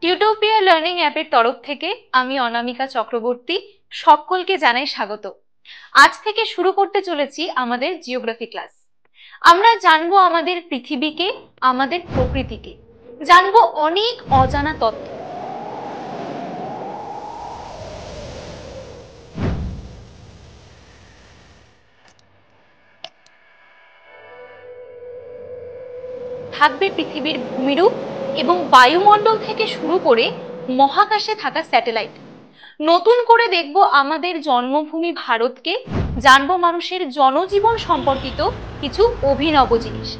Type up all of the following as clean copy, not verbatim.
Tutopia learning অ্যাপের তরফ থেকে আমি অনামিকা চক্রবর্তী সকলকে জানাই স্বাগত। আজ থেকে শুরু করতে চলেছি আমাদের জিওগ্রাফি ক্লাস। আমরা জানবো আমাদের পৃথিবীকে, আমাদের প্রকৃতিকে, জানবো অনেক অজানা তথ্য। থাকবে পৃথিবীর ভূমিরূপ এবং বায়ুমণ্ডল থেকে শুরু করে মহাকাশে থাকা স্যাটেলাইট। নতুন করে দেখব আমাদের জন্মভূমি ভারতকে, জানবো মানুষের জনজীবন সম্পর্কিত কিছু অভিনব জিনিস।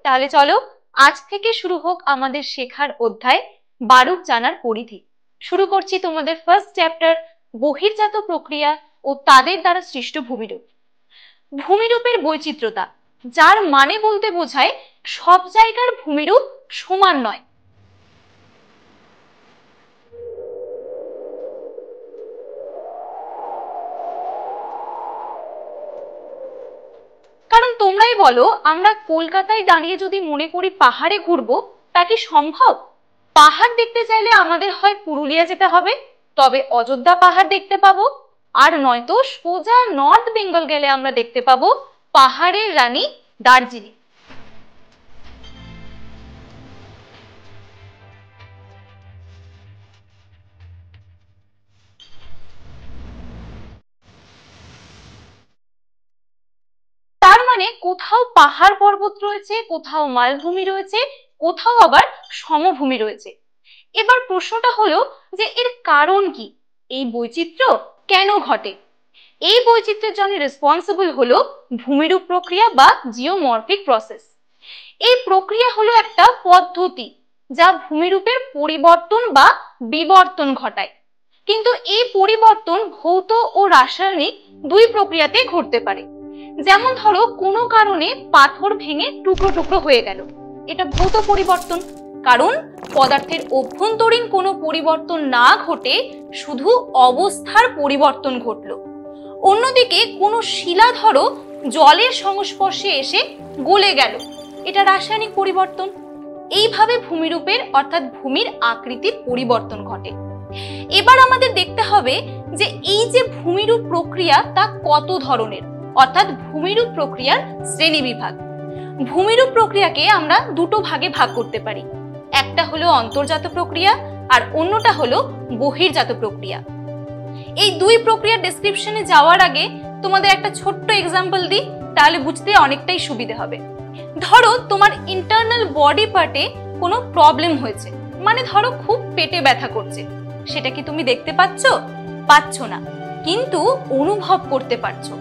তাহলে চলো আজ থেকে শুরু হোক আমাদের শেখার অধ্যায় বারুদ জানার পরিধি। শুরু করছি তোমাদের ফার্স্ট চ্যাপ্টার বহির্জাত প্রক্রিয়া ও তাদের দ্বারা সৃষ্ট ভূমিরূপ। ভূমিরূপের বৈচিত্র্যতা, যার মানে বলতে বোঝায় সব জায়গার ভূমিরূপ সমান নয়। কারণ তোমরাই বলো, আমরা কলকাতায় দাঁড়িয়ে যদি মনে করি পাহাড়ে ঘুরবো, তা কি সম্ভব? পাহাড় দেখতে চাইলে আমাদের হয় পুরুলিয়া যেতে হবে, তবে অযোধ্যা পাহাড় দেখতে পাবো, আর নয়তো সোজা নর্থ বেঙ্গল গেলে আমরা দেখতে পাবো পাহাড়ের রানী দার্জিলিং। তার মানে কোথাও পাহাড় পর্বত রয়েছে, কোথাও মালভূমি রয়েছে, কোথাও আবার সমভূমি রয়েছে। এবার প্রশ্নটা হলো যে এর কারণ কি? এই বৈচিত্র্য কেন ঘটে? এই বৈচিত্র্যের জন্য রেসপন্সিবল হলো ভূমিরূপ প্রক্রিয়া বা জিওমরফিক প্রসেস। এই প্রক্রিয়া হলো একটা পদ্ধতি যা ভূমিরূপের পরিবর্তন বা বিবর্তন ঘটায়। কিন্তু এই পরিবর্তন ভৌত ও রাসায়নিক দুই প্রক্রিয়াতে ঘটতে পারে। যেমন ধরো কোনো কারণে পাথর ভেঙে টুকরো টুকরো হয়ে গেল, এটা ভৌত পরিবর্তন, কারণ পদার্থের অভ্যন্তরীণ কোনো পরিবর্তন না ঘটে শুধু অবস্থার পরিবর্তন ঘটলো। অন্যদিকে কোনো শিলা ধরো জলের সংস্পর্শে এসে গলে গেল, এটা রাসায়নিক পরিবর্তন। এইভাবে ভূমিরূপের অর্থাৎ ভূমির আকৃতির পরিবর্তন ঘটে। এবার আমাদের দেখতে হবে যে এই যে ভূমিরূপ প্রক্রিয়া তা কত ধরনের, অর্থাৎ ভূমিরূপ প্রক্রিয়ার শ্রেণী বিভাগ। ভূমিরূপ প্রক্রিয়াকে আমরা দুটো ভাগে ভাগ করতে পারি, একটা হলো অন্তর্জাত প্রক্রিয়া আর অন্যটা হলো বহির্জাত প্রক্রিয়া। এই দুই প্রক্রিয়ার ডেসক্রিপশনে যাওয়ার আগে তোমাদের একটা ছোট্ট এক্সাম্পল দিই, তাহলে বুঝতে অনেকটাই সুবিধা হবে। ধরো তোমার ইন্টারনাল বডি পার্টে কোনো প্রবলেম হয়েছে, মানে ধরো খুব পেটে ব্যথা করছে, সেটা কি তুমি দেখতে পাচ্ছ না, কিন্তু অনুভব করতে পারছো।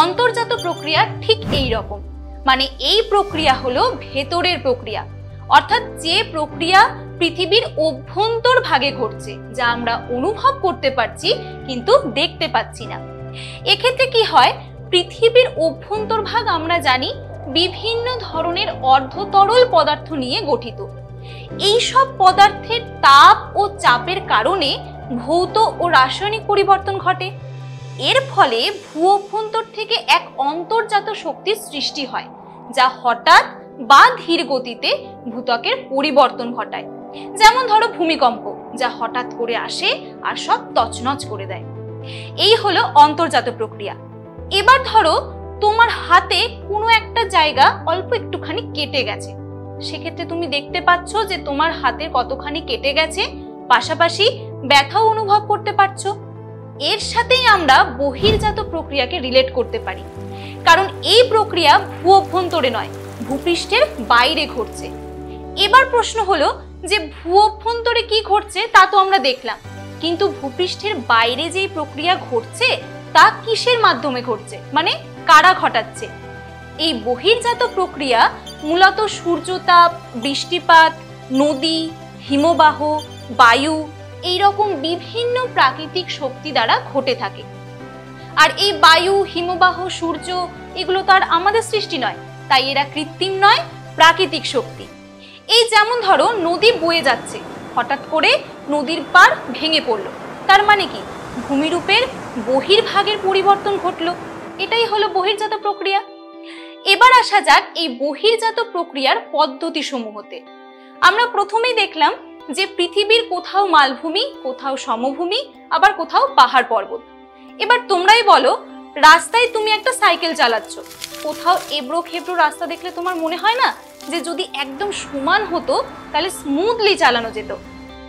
অন্তর্জাত প্রক্রিয়া ঠিক এই রকম, মানে এই প্রক্রিয়া হলো ভেতরের প্রক্রিয়া, অর্থাৎ যে প্রক্রিয়া পৃথিবীর অভ্যন্তর ভাগে ঘটছে, যা আমরা অনুভব করতে পারছি কিন্তু দেখতে পাচ্ছি না। এক্ষেত্রে কি হয়, পৃথিবীর অভ্যন্তর ভাগ আমরা জানি বিভিন্ন ধরনের অর্ধতরল পদার্থ নিয়ে গঠিত। এই সব পদার্থের তাপ ও চাপের কারণে ভৌত ও রাসায়নিক পরিবর্তন ঘটে। এর ফলে ভূ অভ্যন্তর থেকে এক অন্তর্জাত শক্তির সৃষ্টি হয়, যা হঠাৎ বা ধীর গতিতে ভূত্বকের পরিবর্তন ঘটায়। যেমন ধরো ভূমিকম্প, যা হঠাৎ করে আসে আর সব তছনছ করে দেয়। এই হলো অন্তর্জাত প্রক্রিয়া। এবার ধরো তোমার হাতে কোনো একটা জায়গা অল্প একটুখানি কেটে গেছে, সেক্ষেত্রে তুমি দেখতে পাচ্ছ যে তোমার হাতে কতখানি কেটে গেছে, পাশাপাশি ব্যথাও অনুভব করতে পারছো। এর সাথেই আমরা বহির্জাত প্রক্রিয়াকে রিলেট করতে পারি, কারণ এই প্রক্রিয়া ভূ অভ্যন্তরে নয়, ভূপৃষ্ঠের বাইরে ঘটছে। এবার প্রশ্ন হলো যে ভূ অভ্যন্তরে কি ঘটছে তা তো আমরা দেখলাম, কিন্তু ভূপৃষ্ঠের বাইরে যে প্রক্রিয়া ঘটছে তা কিসের মাধ্যমে ঘটছে, মানে কারা ঘটাচ্ছে? এই বহির্জাত প্রক্রিয়া মূলত সূর্যতাপ, বৃষ্টিপাত, নদী, হিমবাহ, বায়ু এইরকম বিভিন্ন প্রাকৃতিক শক্তি দ্বারা ঘটে থাকে। আর এই বায়ু, হিমবাহ, সূর্য এগুলো তো আর আমাদের সৃষ্টি নয়, তাই এরা কৃত্রিম নয়, প্রাকৃতিক শক্তি। এই যেমন ধরো নদী বয়ে যাচ্ছে, হঠাৎ করে নদীর পাড় ভেঙে পড়লো, তার মানে কি ভূমিরূপের বহির্ভাগের পরিবর্তন ঘটলো, এটাই হলো বহির্জাত প্রক্রিয়া। এবার আসা যাক এই বহির্জাত প্রক্রিয়ার পদ্ধতি সমূহতে। আমরা প্রথমেই দেখলাম যে পৃথিবীর কোথাও মালভূমি, কোথাও সমভূমি, আবার কোথাও পাহাড় পর্বত। এবার তোমরাই বলো, রাস্তায় তুমি একটা সাইকেল চালাচ্ছ, কোথাও এবড়ো খেবড়ো রাস্তা দেখলে তোমার মনে হয় না যে যদি একদম সমান হতো তাহলে স্মুথলি চালানো যেত?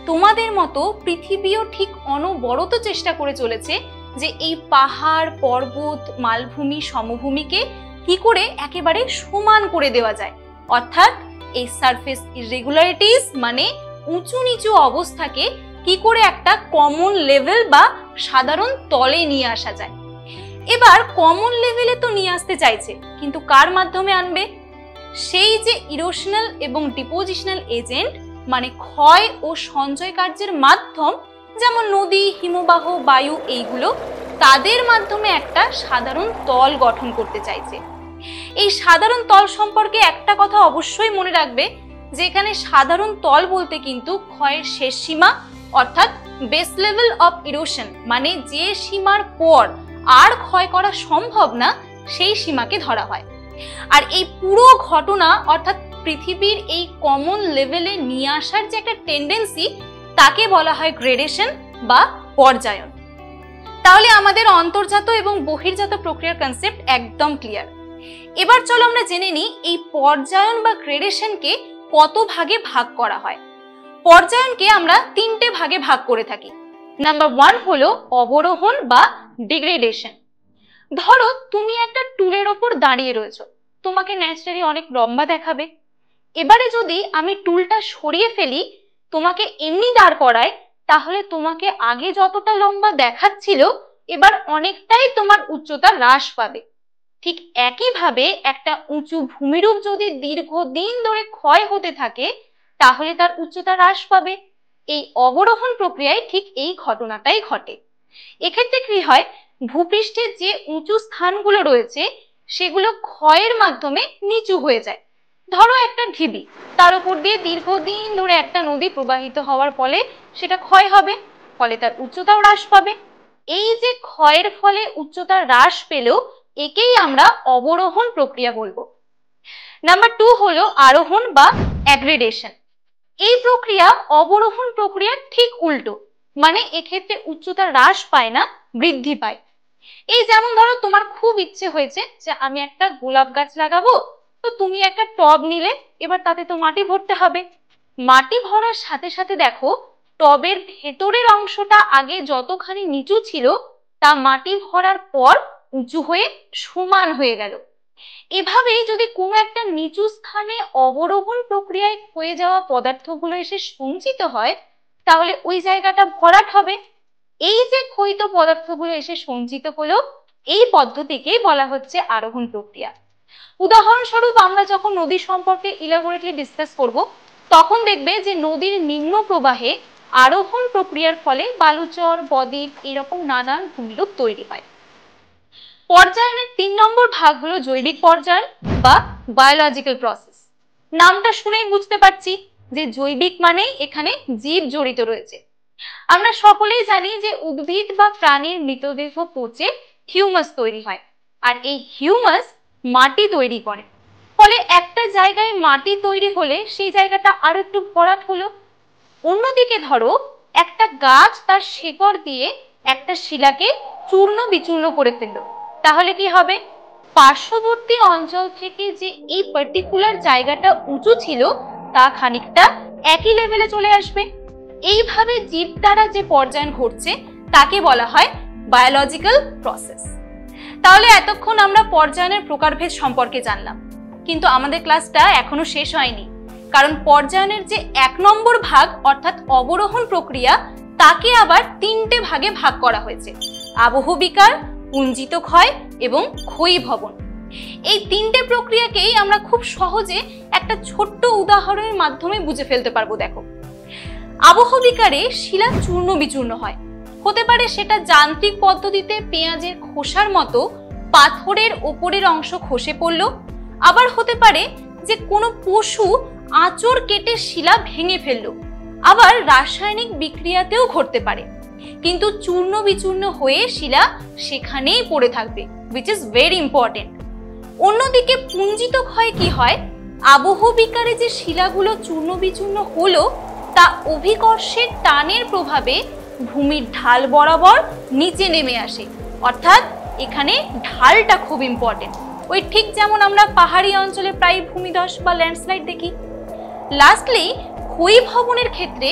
তোমাদের মতো পৃথিবীও ঠিক অনবরত চেষ্টা করে চলেছে যে এই পাহাড় পর্বত মালভূমি সমভূমিকে কি করে একেবারে সমান করে দেওয়া যায়, অর্থাৎ এই সারফেস ইররেগুলারিটিস মানে উঁচু নিচু অবস্থাকে কি করে একটা কমন লেভেল বা সাধারণ তলে নিয়ে আসা যায়। এবার কমন লেভেলে তো নিয়ে আসতে চাইছে, কিন্তু কার মাধ্যমে আনবে? সেই যে ইরোশনাল এবং ডিপোজিশনাল এজেন্ট মানে ক্ষয় ও সঞ্চয় কার্যের মাধ্যম, যেমন নদী, হিমবাহ, বায়ু, এইগুলো তাদের মাধ্যমে একটা সাধারণ তল গঠন করতে চাইছে। এই সাধারণ তল সম্পর্কে একটা কথা অবশ্যই মনে রাখবে, যে এখানে সাধারণ তল বলতে কিন্তু ক্ষয়ের শেষ সীমা অর্থাৎ বেস লেভেল অফ ইরোশন মানে যে সীমার পর আর ক্ষয় করা সম্ভব না সেই সীমাকে ধরা হয়। আর এই পুরো ঘটনা অর্থাৎ পৃথিবীর এই কমন লেভেলে নিয়ে আসার যে একটা টেন্ডেন্সি, তাকে বলা হয় গ্রেডেশন বা পর্যায়ন। তাহলে আমাদের অন্তর্জাত এবং বহির্জাত প্রক্রিয়ার কনসেপ্ট একদম ক্লিয়ার। এবার চলো আমরা জেনে নিই এই পর্যায়ন বা গ্রেডেশনকে কত ভাগে ভাগ করা হয়। পর্যায়নকে আমরা 3টে ভাগে ভাগ করে থাকি। নাম্বার 1 হলো অবরোহণ বা ডিগ্রেডেশন। ধরো তুমি একটা টুলের ওপর দাঁড়িয়ে রয়েছো, তোমাকে ন্যাচারালি অনেক লম্বা দেখাবে। এবারে যদি আমি টুলটা সরিয়ে ফেলি, তোমাকে এমনি দাঁড় করায়, তাহলে তোমাকে আগে যতটা লম্বা দেখাচ্ছিল এবার অনেকটাই তোমার উচ্চতা হ্রাস পাবে। ঠিক একইভাবে একটা উঁচু ভূমিরূপ যদি দীর্ঘদিন ধরে ক্ষয় হতে থাকে তাহলে তার উচ্চতা হ্রাস পাবে। এই অবরোহণ প্রক্রিয়ায় ঠিক এই ঘটনাটাই ঘটে। এক্ষেত্রে কি হয়, ভূপৃষ্ঠের যে উঁচু স্থানগুলো রয়েছে সেগুলো ক্ষয়ের মাধ্যমে নিচু হয়ে যায়। ধরো একটা ঢিবি, তার উপর দিয়ে দীর্ঘদিন ধরে একটা নদী প্রবাহিত হওয়ার ফলে সেটা ক্ষয় হবে, ফলে তার উচ্চতাও হ্রাস পাবে। এই যে ক্ষয়ের ফলে উচ্চতা হ্রাস পেল, একেই আমরা অবরোহণ প্রক্রিয়া বলবো। নাম্বার 2 হলো আরোহণ বা অ্যাগ্রেডেশন। এই প্রক্রিয়া অবরোহণ প্রক্রিয়ার ঠিক উল্টো, মানে এক্ষেত্রে উচ্চতা হ্রাস পায় না, বৃদ্ধি পায়। এই যেমন ধরো তোমার খুব ইচ্ছে হয়েছে যে আমি একটা গোলাপ গাছ লাগাবো, তো তুমি একটা টব নিলে, এবার তাতে তো মাটি ভরতে হবে। মাটি ভরার সাথে সাথে দেখো টবের ভেতরের অংশটা আগে যতখানি নিচু ছিল তা মাটি ভরার পর উঁচু হয়ে সমান হয়ে গেল। এভাবেই যদি কোনো একটা নিচু স্থানে অবরোহণ প্রক্রিয়ায় ক্ষয়ে যাওয়া পদার্থগুলো এসে সঞ্চিত হয়, তাহলে ওই জায়গাটা ভরাট হবে। এই যে ক্ষয়িত পদার্থগুলো এসে সঞ্চিত হলো, এই পদ্ধতিকেই বলা হচ্ছে আরোহণ প্রক্রিয়া। উদাহরণস্বরূপ আমরা যখন নদী সম্পর্কে ইলাবোরেটলি ডিসকাস করব, তখন দেখবে যে নদীর নিম্ন প্রবাহে আরোহণ প্রক্রিয়ার ফলে বালুচর, বদ্বীপ এরকম নানান ভূমিরূপ তৈরি হয়। পর্যায়নের 3 নম্বর ভাগ হলো জৈবিক পর্যায়ন বা বায়োলজিক্যাল প্রসেস। নামটা শুনেই বুঝতে পারছি যে জৈবিক মানে এখানে জীব জড়িত রয়েছে। আমরা সকলেই জানি যে উদ্ভিদ বা প্রাণীর মৃতদেহ পচে হিউমাস তৈরি হয়, আর এই হিউমাস মাটি তৈরি করে। ফলে একটা জায়গায় মাটি তৈরি হলে সেই জায়গাটা আরো একটু ভরাট হলো। অন্যদিকে ধরো একটা গাছ তার শিকড় দিয়ে একটা শিলাকে চূর্ণ বিচূর্ণ করে ফেললো, তাহলে কি হবে? পার্শ্ববর্তী অঞ্চল থেকে যে এই পার্টিকুলার জায়গাটা উঁচু ছিল তা খানিকটা একই লেভেলে চলে আসবে। এইভাবে জীব দ্বারা যে পর্যায়ন ঘটছে তাকে বলা হয় বায়োলজিক্যাল প্রসেস। তাহলে এতক্ষণ আমরা পর্যায়নের প্রকারভেদ সম্পর্কে জানলাম, কিন্তু আমাদের ক্লাসটা এখনো শেষ হয়নি, কারণ পর্যায়নের যে 1 নম্বর ভাগ অর্থাৎ অবরোহণ প্রক্রিয়া, তাকে আবার 3টে ভাগে ভাগ করা হয়েছে: আবহ বিকার, পুঞ্জিত ক্ষয় এবং ক্ষয়ীভবন। এই 3টে প্রক্রিয়াকেই আমরা খুব সহজে একটা ছোট্ট উদাহরণের মাধ্যমে বুঝে ফেলতে পারবো। দেখো, আবহ বিকারে শিলা চূর্ণ বিচূর্ণ হয়, হতে পারে সেটা যান্ত্রিক পদ্ধতিতে পেঁয়াজের খোসার মতো পাথরের ওপরের অংশ খসে পড়লো, আবার হতে পারে যে কোনো পশু আঁচড় কেটে শিলা ভেঙে ফেললো। আবার রাসায়নিক বিক্রিয়াতেও ঘটতে পারে, কিন্তু চূর্ণ বিচূর্ণ হয়ে শিলা সেখানেই পড়ে থাকবে, which is very important. অন্যদিকে পুঞ্জিত ক্ষয় কি হয়? আবহ বিকারে যে শিলাগুলো চূর্ণ বিচূর্ণ হলো তা অভিকর্ষের টানের প্রভাবে ভূমির ঢাল বরাবর নিচে নেমে আসে। অর্থাৎ এখানে ঢালটা খুব ইম্পর্টেন্ট। ওই ঠিক যেমন আমরা পাহাড়ি অঞ্চলে প্রায় ভূমিধস বা ল্যান্ডস্লাইড দেখি। লাস্টলি ক্ষয়ীভবনের ক্ষেত্রে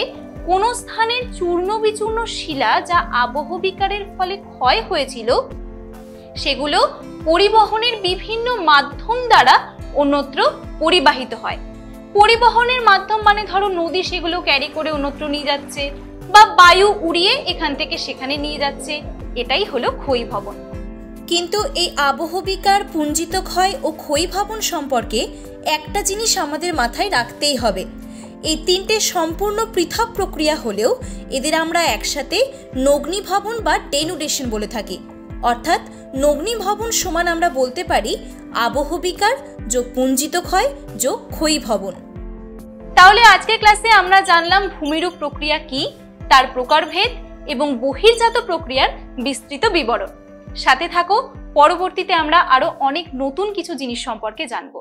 কোন স্থানের চূর্ণ বিচূর্ণ শিলা যা আবহ বিকারের ফলে ক্ষয় হয়েছিল সেগুলো পরিবহনের বিভিন্ন মাধ্যম দ্বারা অন্যত্র পরিবাহিত হয়। পরিবহনের মাধ্যম মানে ধরো নদী সেগুলো ক্যারি করে অন্যত্র নিয়ে যাচ্ছে, বা বায়ু উড়িয়ে এখান থেকে সেখানে নিয়ে যাচ্ছে, এটাই হলো ক্ষয়ীভবন। কিন্তু এই আবহবিকার, পুঞ্জিত ক্ষয় ও ক্ষয়ীভবন সম্পর্কে একটা জিনিস আমাদের মাথায় রাখতেই হবে। এই তিনটে সম্পূর্ণ পৃথক প্রক্রিয়া হলেও এদের আমরা একসাথে নগ্নীভবন বা ডেনুডেশন বলে থাকি। অর্থাৎ নগ্নীভবন সমান আমরা বলতে পারি আবহবিকার যোগ পুঞ্জিত ক্ষয় যোগ ক্ষয়ীভবন। তাহলে আজকের ক্লাসে আমরা জানলাম ভূমিরূপ প্রক্রিয়া কি, তার প্রকারভেদ এবং বহির্জাত প্রক্রিয়ার বিস্তৃত বিবরণ। সাথে থাকো, পরবর্তীতে আমরা আরো অনেক নতুন কিছু জিনিস সম্পর্কে জানবো।